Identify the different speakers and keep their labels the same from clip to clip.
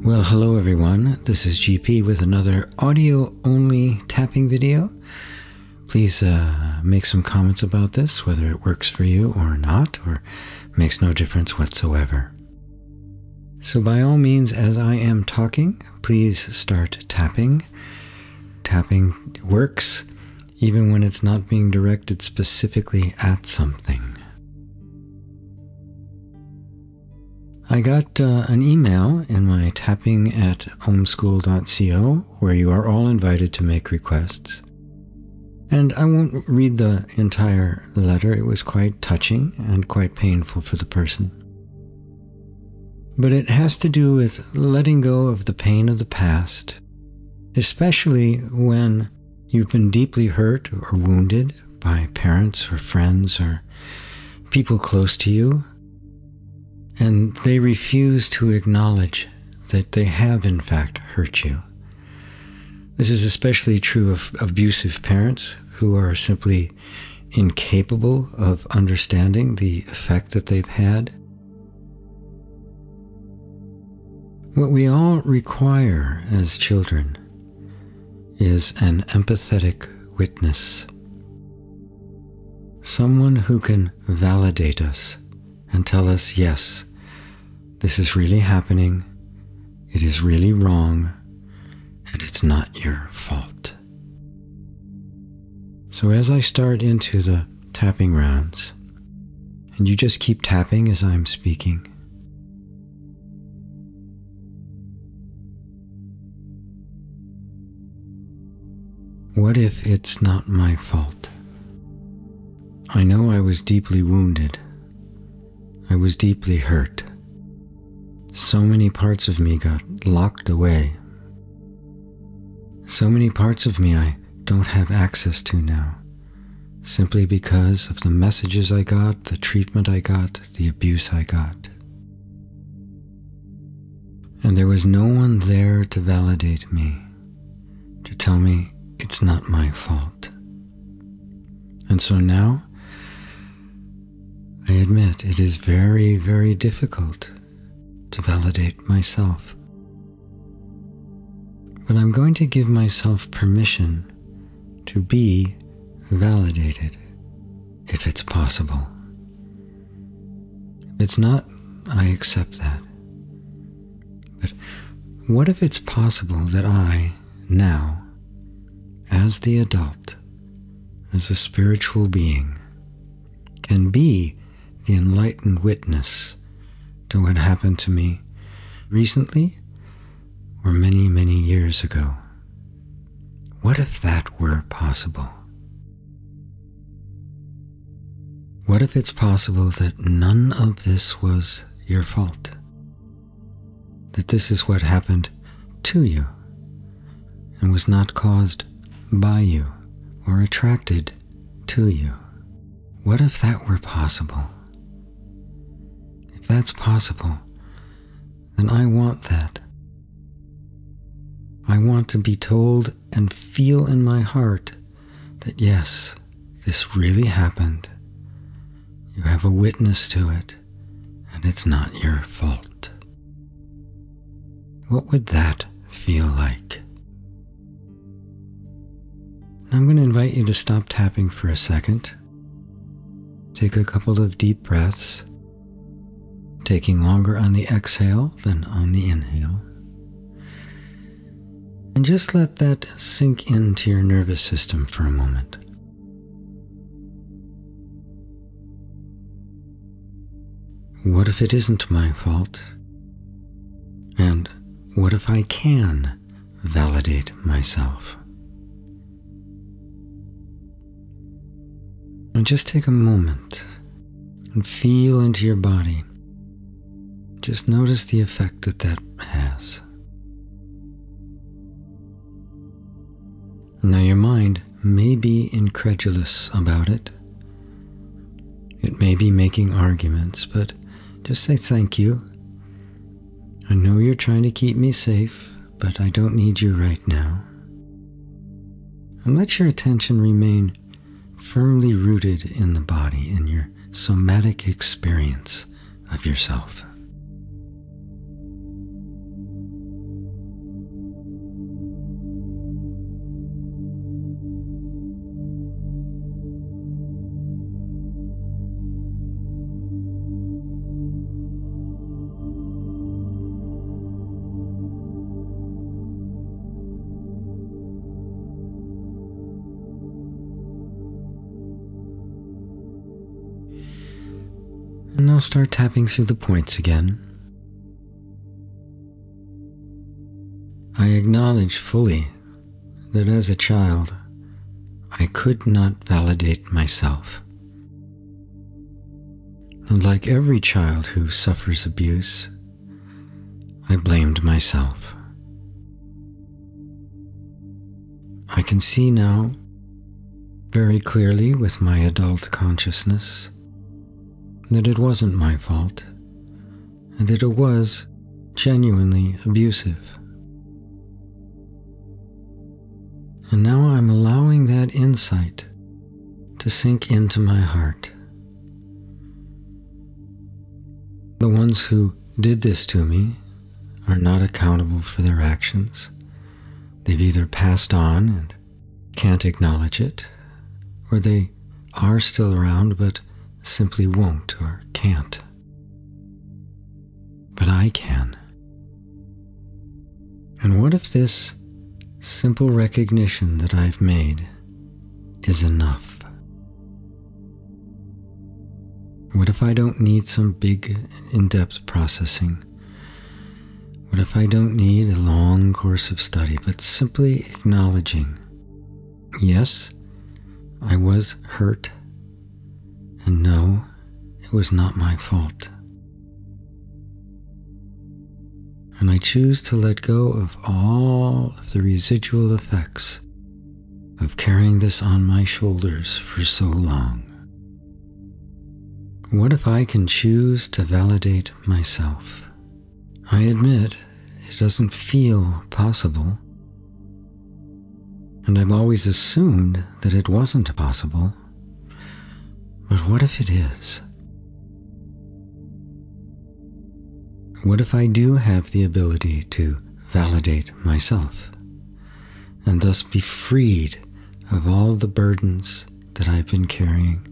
Speaker 1: Well, hello everyone. This is GP with another audio-only tapping video. Please make some comments about this, whether it works for you or not, or makes no difference whatsoever. So by all means, as I am talking, please start tapping. Tapping works even when it's not being directed specifically at something. I got an email in my tapping@omschool.co where you are all invited to make requests. And I won't read the entire letter. It was quite touching and quite painful for the person. But it has to do with letting go of the pain of the past, especially when you've been deeply hurt or wounded by parents or friends or people close to you, and they refuse to acknowledge that they have in fact hurt you. This is especially true of abusive parents who are simply incapable of understanding the effect that they've had. What we all require as children is an empathetic witness, someone who can validate us and tell us, yes, this is really happening, it is really wrong, and it's not your fault. So as I start into the tapping rounds, and you just keep tapping as I'm speaking, what if it's not my fault? I know I was deeply wounded. I was deeply hurt. So many parts of me got locked away. So many parts of me I don't have access to now, simply because of the messages I got, the treatment I got, the abuse I got. And there was no one there to validate me, to tell me it's not my fault. And so now, I admit it is very, very difficult to validate myself. But I'm going to give myself permission to be validated, if it's possible. If it's not, I accept that. But what if it's possible that I, now, as the adult, as a spiritual being, can be the enlightened witness to what happened to me recently or many, many years ago? What if that were possible? What if it's possible that none of this was your fault? That this is what happened to you and was not caused by you or attracted to you? What if that were possible? If that's possible, then I want that. I want to be told and feel in my heart that yes, this really happened. You have a witness to it, and it's not your fault. What would that feel like? I'm going to invite you to stop tapping for a second. Take a couple of deep breaths, taking longer on the exhale than on the inhale. And just let that sink into your nervous system for a moment. What if it isn't my fault? And what if I can validate myself? And just take a moment and feel into your body. Just notice the effect that that has. Now your mind may be incredulous about it. It may be making arguments, but just say thank you. I know you're trying to keep me safe, but I don't need you right now. And let your attention remain firmly rooted in the body, in your somatic experience of yourself. I'll start tapping through the points again. I acknowledge fully that as a child, I could not validate myself. And like every child who suffers abuse, I blamed myself. I can see now, very clearly with my adult consciousness, that it wasn't my fault, and that it was genuinely abusive. And now I'm allowing that insight to sink into my heart. The ones who did this to me are not accountable for their actions. They've either passed on and can't acknowledge it, or they are still around but simply won't or can't. But I can. And what if this simple recognition that I've made is enough? What if I don't need some big, in-depth processing? What if I don't need a long course of study, but simply acknowledging, yes, I was hurt, and no, it was not my fault. And I choose to let go of all of the residual effects of carrying this on my shoulders for so long. What if I can choose to validate myself? I admit it doesn't feel possible, and I've always assumed that it wasn't possible. But what if it is? What if I do have the ability to validate myself, and thus be freed of all the burdens that I've been carrying,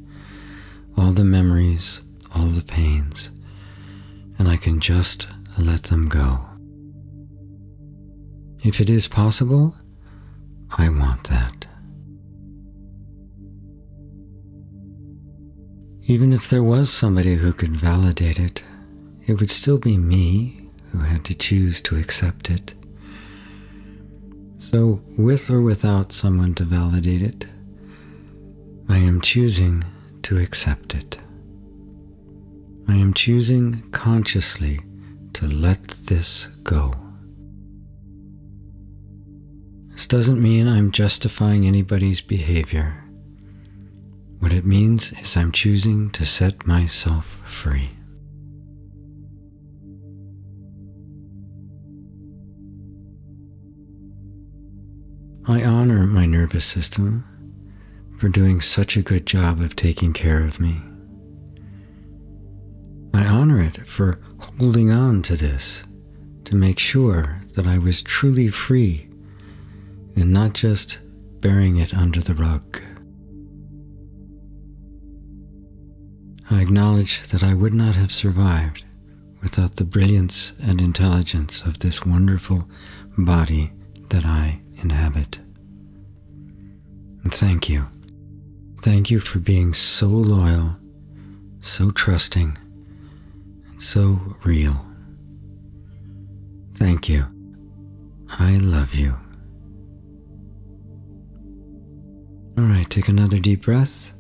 Speaker 1: all the memories, all the pains, and I can just let them go? If it is possible, I want that. Even if there was somebody who could validate it, it would still be me who had to choose to accept it. So, with or without someone to validate it, I am choosing to accept it. I am choosing consciously to let this go. This doesn't mean I'm justifying anybody's behavior. What it means is I'm choosing to set myself free. I honor my nervous system for doing such a good job of taking care of me. I honor it for holding on to this to make sure that I was truly free and not just burying it under the rug. I acknowledge that I would not have survived without the brilliance and intelligence of this wonderful body that I inhabit. And thank you. Thank you for being so loyal, so trusting, and so real. Thank you. I love you. All right, take another deep breath.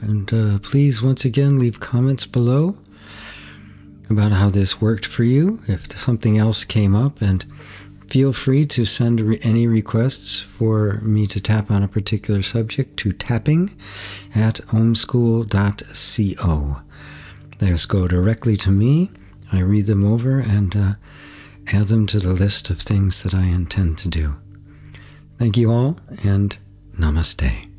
Speaker 1: And please, once again, leave comments below about how this worked for you. If something else came up, and feel free to send any requests for me to tap on a particular subject to tapping@omschool.co. Those go directly to me. I read them over and add them to the list of things that I intend to do. Thank you all, and namaste.